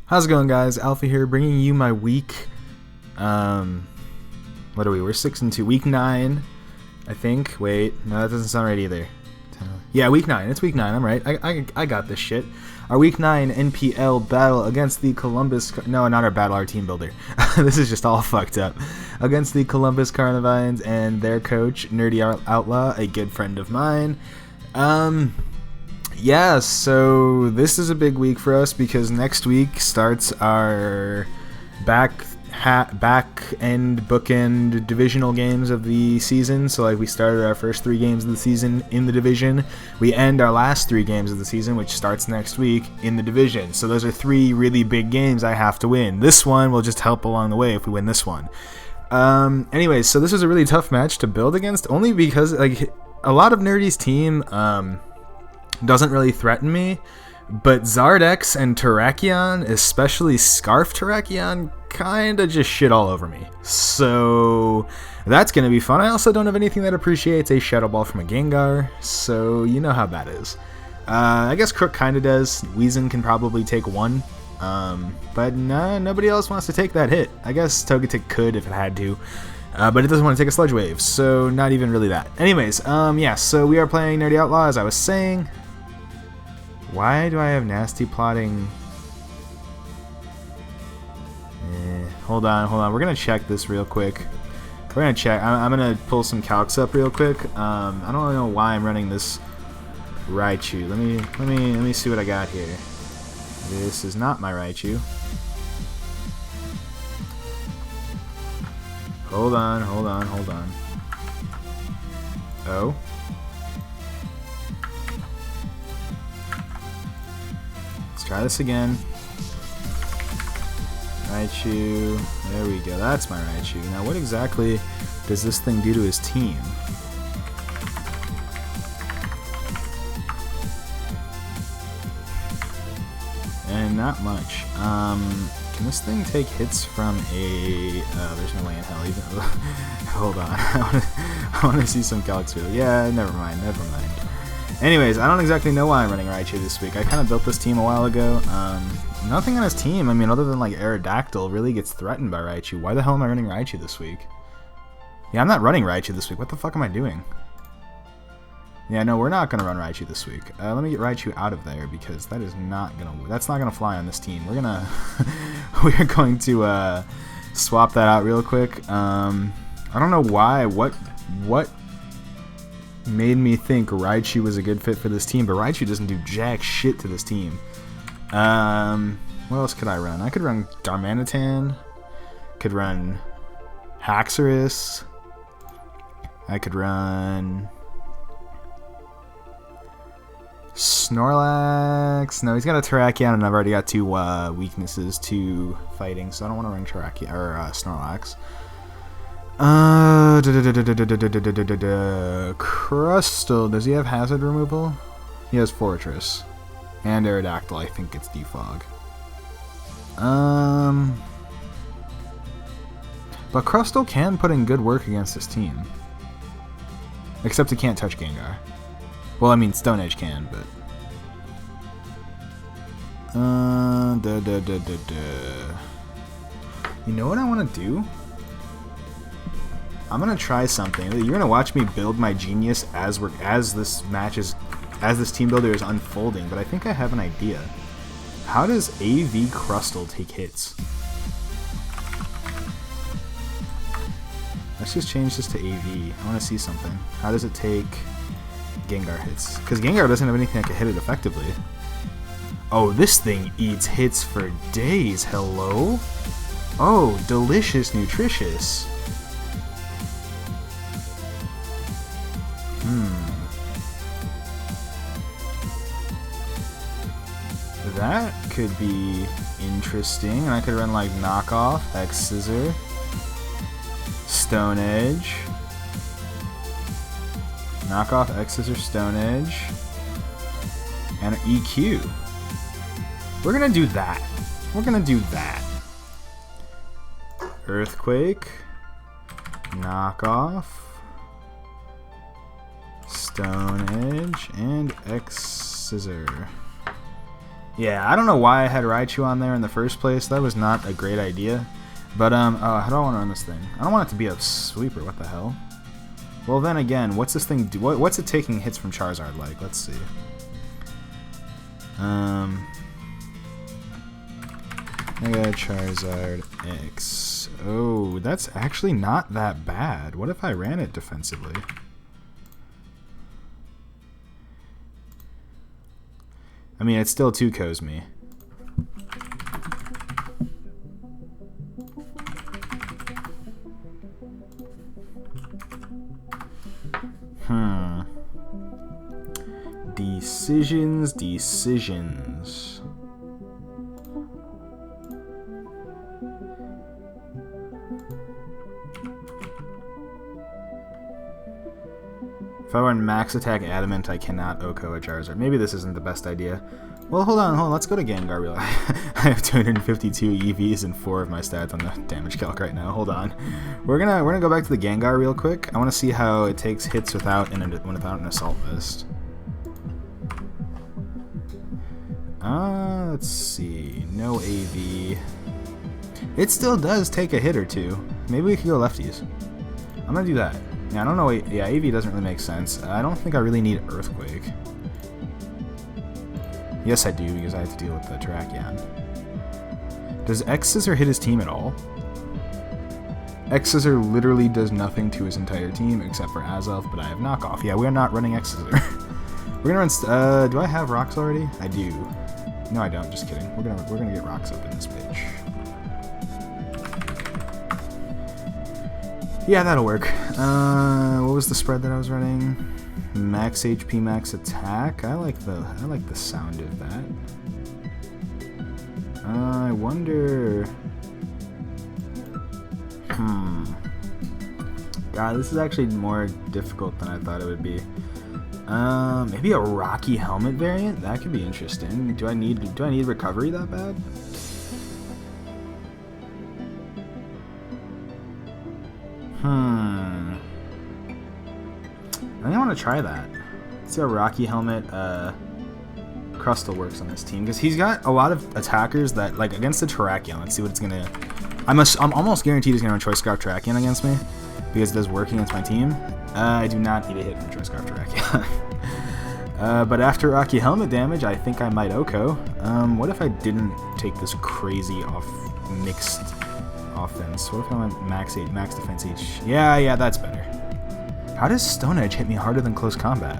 How's it going, guys? Alpha here, bringing you my week. What are we? We're 6-2. Week 9, I think. Wait, no, that doesn't sound right either. Yeah, week 9. It's week 9. I'm right. I got this shit. Our week 9 NPL battle against the Columbus. No, not our battle. Our team builder. This is just all fucked up. Against the Columbus Carnivines and their coach, Nerdy Outlaw, a good friend of mine. Yeah, so this is a big week for us because next week starts our back end bookend divisional games of the season. So like we started our first 3 games of the season in the division. We end our last 3 games of the season, which starts next week, in the division. So those are 3 really big games I have to win. This one will just help along the way if we win this one. Anyways, so this was a really tough match to build against, only because like a lot of Nerdy's team doesn't really threaten me, but Zardex and Terrakion, especially Scarf Terrakion, kinda just shit all over me. So that's gonna be fun. I also don't have anything that appreciates a Shadow Ball from a Gengar, so you know how that is. I guess Crook kinda does. Weezin can probably take 1, but nobody else wants to take that hit. I guess Togetic could if it had to. But it doesn't want to take a Sludge Wave, so not even really that. Anyways, yeah, so we are playing Nerdy Outlaw, as I was saying. Why do I have nasty plotting? Hold on. We're gonna check this real quick. We're gonna check. I'm gonna pull some calcs up real quick. I don't really know why I'm running this Raichu. Let me see what I got here. This is not my Raichu. Hold on. Oh. Let's try this again. Raichu. There we go. That's my Raichu. Now, what exactly does this thing do to his team? And not much. Can this thing take hits from a... there's no way in hell even... Hold on. I want to see some calcs here. Yeah, never mind. Anyways, I don't exactly know why I'm running Raichu this week. I kind of built this team a while ago. Nothing on his team, I mean, other than like Aerodactyl, really gets threatened by Raichu. Why the hell am I running Raichu this week? Yeah, I'm not running Raichu this week. What the fuck am I doing? Yeah, no, we're not going to run Raichu this week. Let me get Raichu out of there because that is not going to... That's not going to fly on this team. We're going to... we're going to swap that out real quick. I don't know why. What made me think Raichu was a good fit for this team, but Raichu doesn't do jack shit to this team. What else could I run? I could run Darmanitan. Could run Haxorus. I could run... Snorlax. No, he's got a Terrakion, and I've already got 2 weaknesses to fighting, so I don't want to run Terrakion or Snorlax. Crustle. Does he have Hazard Removal? He has Fortress and Aerodactyl. I think it's Defog. But Crustle can put in good work against this team, except he can't touch Gengar. Well, I mean, Stone Edge can, but... You know what I want to do? I'm gonna try something. You're gonna watch me build my genius as this team builder is unfolding, but I think I have an idea. How does AV Crustle take hits? Let's just change this to AV. I want to see something. How does it take Gengar hits? Because Gengar doesn't have anything that can hit it effectively. Oh, this thing eats hits for days. Hello? Oh, delicious, nutritious. That could be interesting. And I could run like Knockoff, X-Scissor, Stone Edge. Knockoff, X-Scissor, Stone Edge, and an EQ. We're gonna do that. Earthquake, Knockoff, Stone Edge, and X-Scissor. Yeah, I don't know why I had Raichu on there in the first place. That was not a great idea. But, how do I want to run this thing? I don't want it to be a sweeper, what the hell? Well, then again, what's this thing do? What's it taking hits from Charizard like? Let's see. Mega Charizard X. Oh, that's actually not that bad. What if I ran it defensively? I mean, it still 2-KOs me. Decisions. If I run max attack adamant, I cannot OHKO a Charizard. Maybe this isn't the best idea. Well, hold on. Let's go to Gengar Reel. I have 252 EVs and 4 of my stats on the damage calc right now. Hold on. We're gonna go back to the Gengar real quick. I want to see how it takes hits without an Assault Vest. Let's see. No AV. It still does take a hit or two. Maybe we could go lefties. I'm gonna do that. Yeah, I don't know. Yeah, AV doesn't really make sense. I don't think I really need Earthquake. Yes, I do, because I have to deal with the Terrakion. Does X-Scissor hit his team at all? X-Scissor literally does nothing to his entire team except for Azelf, but I have Knockoff. Yeah, we're not running X-Scissor. We're gonna run. Do I have rocks already? I do. No, I don't. Just kidding. We're gonna get rocks up in this bitch. Yeah, that'll work. What was the spread that I was running? Max HP, max attack. I like the sound of that. I wonder. God, this is actually more difficult than I thought it would be. Maybe a Rocky Helmet variant. That could be interesting. Do I need recovery that bad? I think I want to try that. Let's see how Rocky Helmet Crustle works on this team, because he's got a lot of attackers that, like, against the Terrakion. Let's see what it's gonna. I'm almost guaranteed he's gonna run Choice Scarf Terrakion against me, because it does work against my team. I do not need a hit from Choice Scarf Terrakion. But after Rocky Helmet damage, I think I might OHKO. What if I didn't take this crazy mixed offense? What if I went max defense each? Yeah, that's better. How does Stone Edge hit me harder than close combat?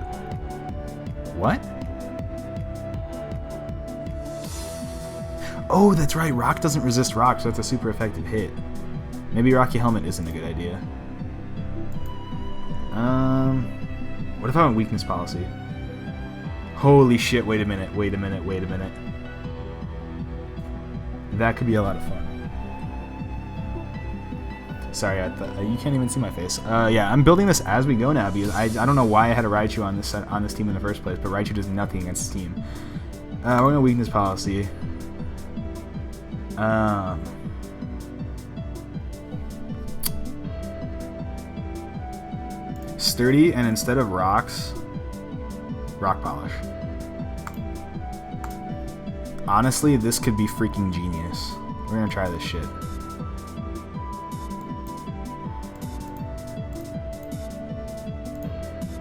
What? Oh, that's right. Rock doesn't resist rock, so it's a super effective hit. Maybe Rocky Helmet isn't a good idea. What if I went weakness policy? Holy shit, wait a minute. That could be a lot of fun. Sorry, you can't even see my face. Yeah, I'm building this as we go now, because I don't know why I had a Raichu on this team in the first place, but Raichu does nothing against this team. We're going to weakness policy. Sturdy, and instead of rocks, rock polish. Honestly, this could be freaking genius. We're gonna try this shit.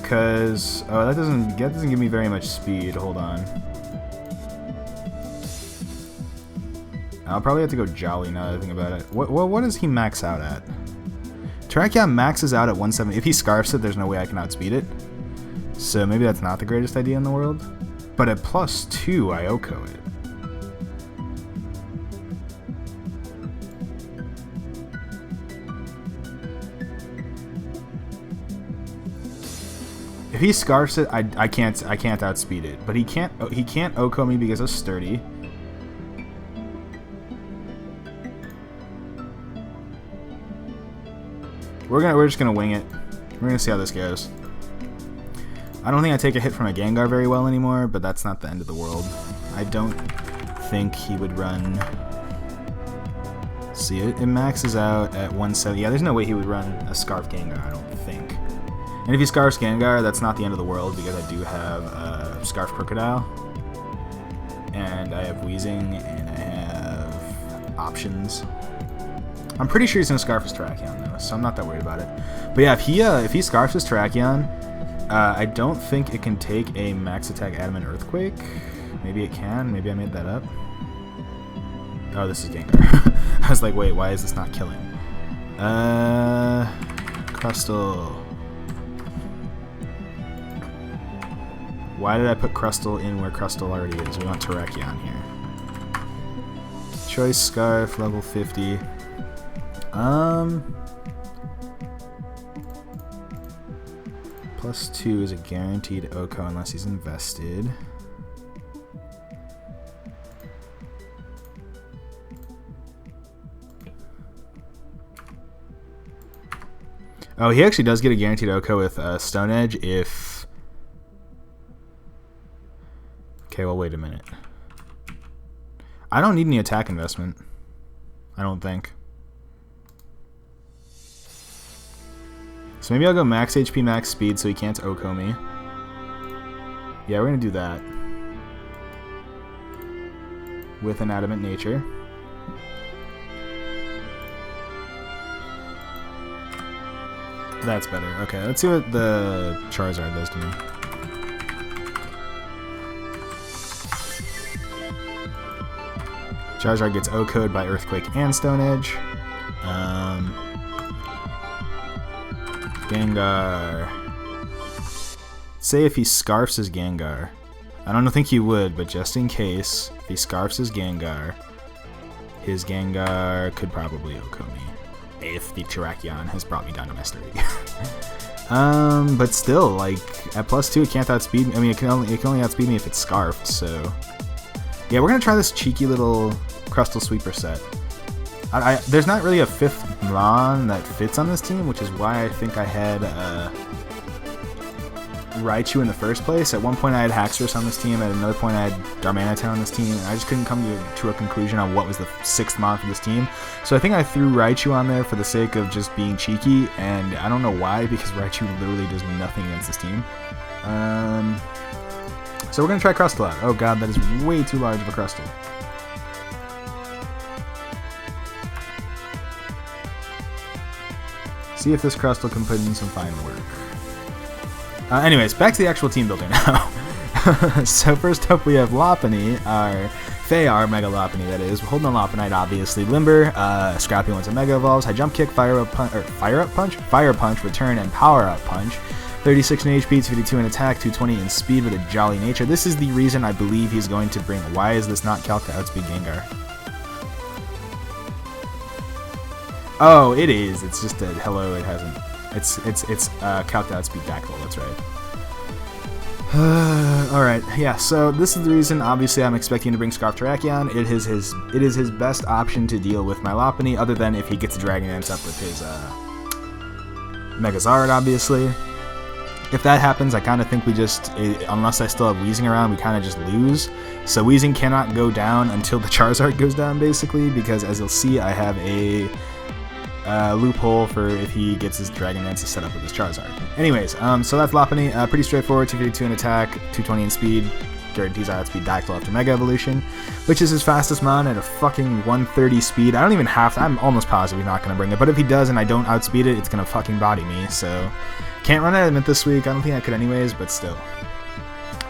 Cause that doesn't give me very much speed. Hold on. I'll probably have to go Jolly now that I think about it. What does he max out at? Terrakion maxes out at 170. If he scarfs it, there's no way I can outspeed it. So maybe that's not the greatest idea in the world. But at +2, I OHKO it. If he scarfs it, I can't outspeed it. But he can't OHKO me because of Sturdy. We're just gonna wing it. We're gonna see how this goes. I don't think I take a hit from a Gengar very well anymore, but that's not the end of the world. I don't think he would run. See, it maxes out at 170. Yeah, there's no way he would run a Scarf Gengar, I don't think. And if he Scarfs Gengar, that's not the end of the world, because I do have Scarf Crocodile. and I have Wheezing, and I have options. I'm pretty sure he's gonna Scarf his Terrakion though, so I'm not that worried about it. But yeah, if he Scarfs his Terrakion, I don't think it can take a max attack Adamant Earthquake. Maybe it can. Maybe I made that up. Oh, this is Gengar. I was like, wait, why is this not killing? Crustle. Why did I put Crustle in where Crustle already is? We want Terrakion here. Choice Scarf, level 50. +2 is a guaranteed OHKO unless he's invested. Oh, he actually does get a guaranteed OHKO with Stone Edge if... Okay, well, wait a minute. I don't need any attack investment. I don't think. So maybe I'll go max HP, max speed so he can't OHKO me. Yeah, we're going to do that. With an Adamant Nature. That's better. Okay, let's see what the Charizard does to me. Charizard gets OHKO'd by Earthquake and Stone Edge. Gengar. Say if he Scarfs his Gengar. I don't think he would, but just in case, if he Scarfs his Gengar could probably OHKO me. If the Terrakion has brought me down to my 30. But still, like, at +2 it can't outspeed me. I mean, it can only outspeed me if it's Scarfed, so... Yeah, we're gonna try this cheeky little Crustle Sweeper set. There's not really a 5th Mon that fits on this team, which is why I think I had Raichu in the first place. At one point I had Haxorus on this team, at another point I had Darmanitan on this team, and I just couldn't come to a conclusion on what was the 6th Mon for this team. So I think I threw Raichu on there for the sake of just being cheeky, and I don't know why, because Raichu literally does nothing against this team. So we're going to try Crustle out. Oh god, that is way too large of a Crustle. See if this Crustle can put in some fine work. Anyways, back to the actual team builder now. So first up we have Lopunny, our Feyar Mega Lopunny, that is. We're holding on Lopunite, obviously. Limber, Scrappy once a Mega Evolves, High Jump Kick, Fire Punch, Return, and Power Up Punch. 36 in HP, 252 in attack, 220 in speed with a Jolly Nature. This is the reason I believe he's going to bring... Why is this not calc to outspeed Gengar? Oh, it is. It's just a hello. It hasn't. It's calc to outspeed Dactyl. That's right. All right. Yeah. So this is the reason. Obviously, I'm expecting to bring Scarf Terrakion. It is his best option to deal with my Lopunny, other than if he gets a Dragon Dance up with his Megazard, obviously. If that happens, I kind of think we just, unless I still have Weezing around, we kind of just lose. So Weezing cannot go down until the Charizard goes down, basically, because as you'll see, I have a loophole for if he gets his Dragon Dance to set up with his Charizard. Anyways, so that's Lopunny. Pretty straightforward, 252 in attack, 220 in speed, guarantees I outspeed Dactyl after Mega Evolution, which is his fastest Mon at a fucking 130 speed. I don't even have to, I'm almost positive he's not going to bring it, but if he does and I don't outspeed it, it's going to fucking body me, so... Can't run Adamant this week. I don't think I could anyways, but still.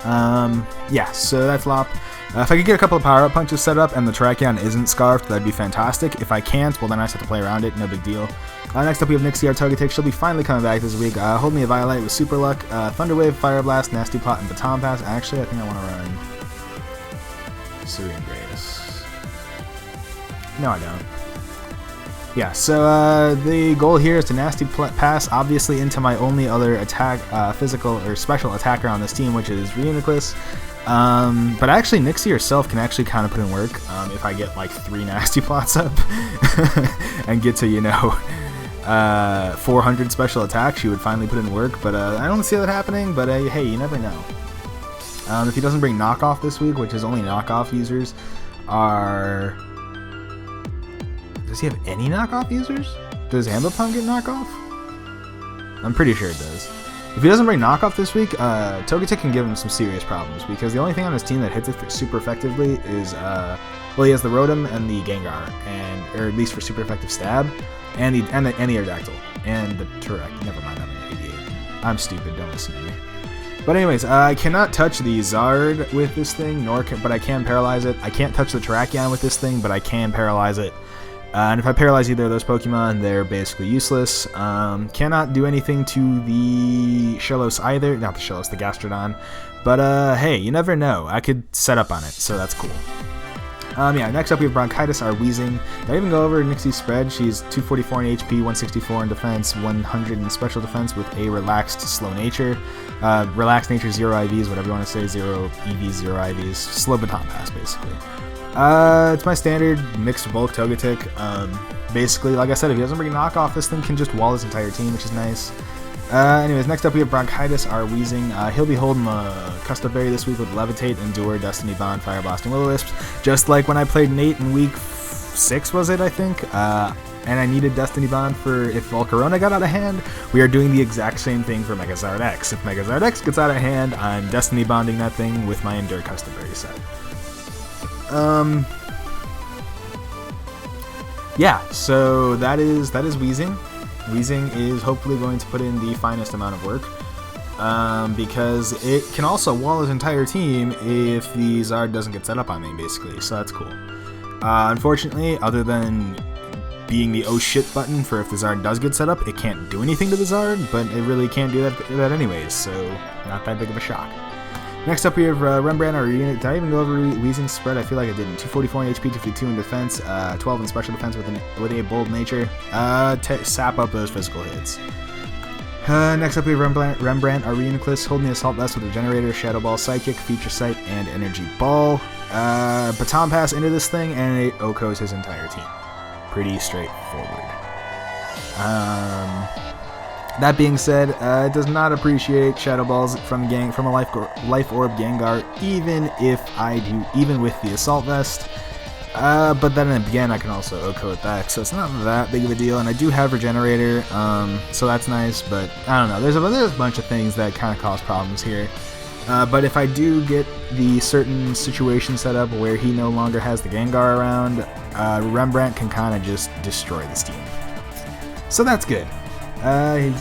Yeah, so that's Lop. If I could get a couple of power-up punches set up and the Terrakion isn't Scarfed, that'd be fantastic. If I can't, well then I just have to play around it. No big deal. Next up we have Nixie, our Togetic. She'll be finally coming back this week. Hold me a Violite with Super Luck, Thunder Wave, Fire Blast, Nasty Plot, and Baton Pass. Actually, I think I want to run Serene Grace. No, I don't. Yeah, so the goal here is to Nasty Pass, obviously, into my only other attack, physical or special attacker on this team, which is Reuniclus. But actually, Nixie herself can actually kind of put in work if I get like 3 Nasty Plots up and get to, 400 special attack. She would finally put in work, but I don't see that happening. But hey, you never know. If he doesn't bring Knockoff this week, which is only Knockoff users are... Does he have any knockoff users? Does Ambipom get knockoff? I'm pretty sure it does. If he doesn't bring knockoff this week, Togetic can give him some serious problems, because the only thing on his team that hits it super effectively is, well, he has the Rotom and the Gengar, or at least for super effective stab, and the Aerodactyl, and the Turek. Never mind, I'm an idiot. I'm stupid, don't listen to me. But anyways, I cannot touch the Zard with this thing, but I can paralyze it. I can't touch the Terrakion with this thing, but I can paralyze it. And if I paralyze either of those Pokemon, they're basically useless. Cannot do anything to the Shellos either. Not the Shellos, the Gastrodon. But hey, you never know. I could set up on it, so that's cool. Yeah, next up we have Bronchitis, our Weezing. Did I even go over Nixie's spread? She's 244 in HP, 164 in defense, 100 in special defense with a relaxed slow nature. Relaxed nature, 0 IVs, whatever you want to say, 0 EVs, 0 IVs. Slow baton pass, basically. It's my standard mixed bulk Togetic. Basically, like I said, if he doesn't bring a knockoff, this thing can just wall his entire team, which is nice. Anyways, next up we have Bronchitis, our Weezing. He'll be holding a Custom Berry this week with Levitate, Endure, Destiny Bond, Fire Blast, and Will-O-Wisp. Just like when I played Nate in week 6, was it, I think? And I needed Destiny Bond for if Volcarona got out of hand. We are doing the exact same thing for Megazard X. If Megazard X gets out of hand, I'm Destiny Bonding that thing with my Endure Custom Berry set. Yeah, so that is Weezing. Weezing is hopefully going to put in the finest amount of work, because it can also wall his entire team if the Zard doesn't get set up on me, basically, so that's cool. Unfortunately, other than being the oh shit button for if the Zard does get set up, it can't do anything to the Zard, but it really can't do that anyways, so not that big of a shock. Next up we have Rembrandt, our unit. Did I even go over Weezing's spread? I feel like I didn't. 244 in HP, 252 in defense, 12 in special defense with a bold nature. Sap up those physical hits. Next up we have Rembrandt, our Reuniclus, holding the Assault Vest with Regenerator, Shadow Ball, Psychic, Feature Sight, and Energy Ball. Baton Pass into this thing, and it OHKOs his entire team. Pretty straightforward. That being said, it does not appreciate Shadow Balls from a Life Orb Gengar, even with the Assault Vest. But then again, I can also OHKO it back, so it's not that big of a deal. And I do have Regenerator, so that's nice. But I don't know. There's a bunch of things that kind of cause problems here. But if I do get the certain situation set up where he no longer has the Gengar around, Rembrandt can kind of just destroy this team. So that's good.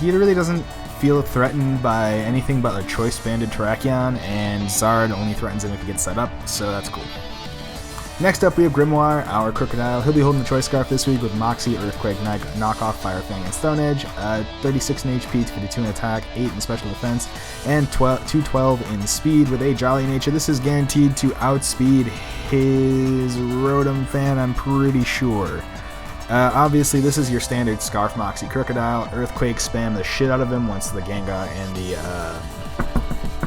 He really doesn't feel threatened by anything but a Choice Banded Terrakion, and Zard only threatens him if he gets set up, so that's cool. Next up we have Grimoire, our Crocodile. He'll be holding the Choice Scarf this week with Moxie, Earthquake, Knockoff, Fire Fang, and Stone Edge. 36 in HP, 252 in attack, 8 in special defense, and 212 in speed with a Jolly Nature. This is guaranteed to outspeed his Rotom fan, I'm pretty sure. Obviously, this is your standard Scarf Moxie Crocodile. Earthquake, spam the shit out of him once the Gengar and the,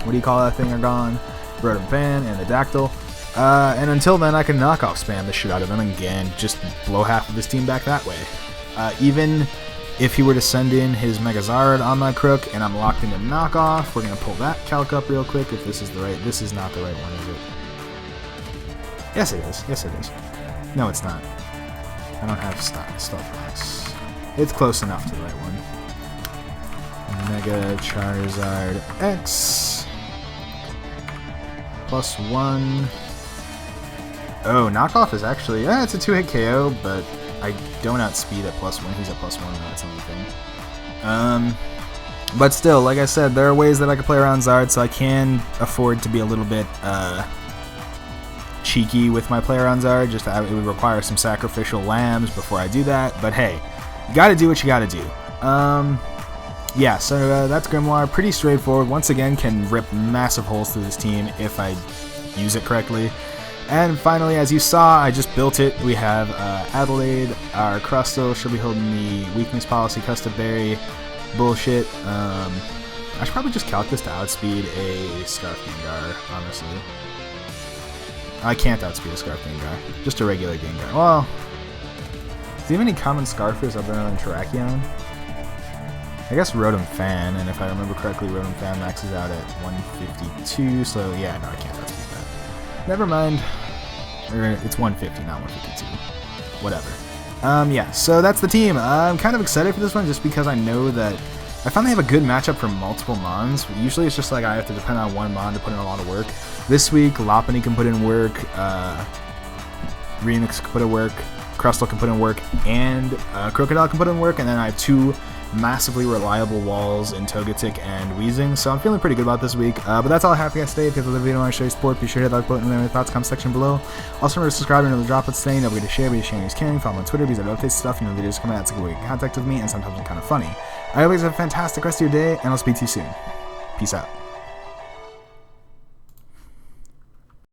what do you call that thing are gone? Rotom Fan and the Dactyl. And until then, I can knockoff spam the shit out of him and again, just blow half of his team back that way. Even if he were to send in his Megazard on my Crook and I'm locked into knockoff, we're going to pull that calc up real quick if this is the right, this is not the right one, is it? Yes, it is. Yes, it is. No, it's not. I don't have Stealth Rocks. It's close enough to the right one. Mega Charizard X. +1. Oh, knockoff is actually, it's a 2-hit KO, but I don't outspeed at +1. He's at +1, no, that's the only thing. But still, like I said, there are ways that I can play around Zard, so I can afford to be a little bit, cheeky with my play around Zard. Just it would require some sacrificial lambs before I do that, but hey, you gotta do what you gotta do. Yeah, so that's Grimoire. Pretty straightforward. Once again, can rip massive holes through this team if I use it correctly. And finally, as you saw, I just built it. We have Adelaide, our Crustle. She'll be holding the Weakness Policy Custom Berry bullshit. I should probably just calc this to outspeed a Scarf Gengar, honestly. I can't outspeed a Scarf Gengar. Just a regular Gengar. Well, do you have any common Scarfers other than Terrakion? I guess Rotom Fan, and if I remember correctly, Rotom Fan maxes out at 152, so yeah, no, I can't outspeed that. Never mind. It's 150, not 152. Whatever. Yeah, so that's the team. I'm kind of excited for this one just because I know that I found they have a good matchup for multiple mons. Usually it's just like I have to depend on one mon to put in a lot of work. This week, Lopunny can put in work, Renix can put in work, Crustle can put in work, and Crocodile can put in work, and then I have 2 massively reliable walls in Togetic and Weezing, so I'm feeling pretty good about this week. But that's all I have for you guys today. If you have the video and want to show your support, be sure to hit that like button and leave your thoughts in the comment section below. Also remember to subscribe and the droplets saying don't forget to share, be sharing is caring, follow me on Twitter because I update stuff, videos come out, it's a good way to get in contact with me, and sometimes I'm kind of funny. I hope you guys have a fantastic rest of your day, and I'll speak to you soon. Peace out.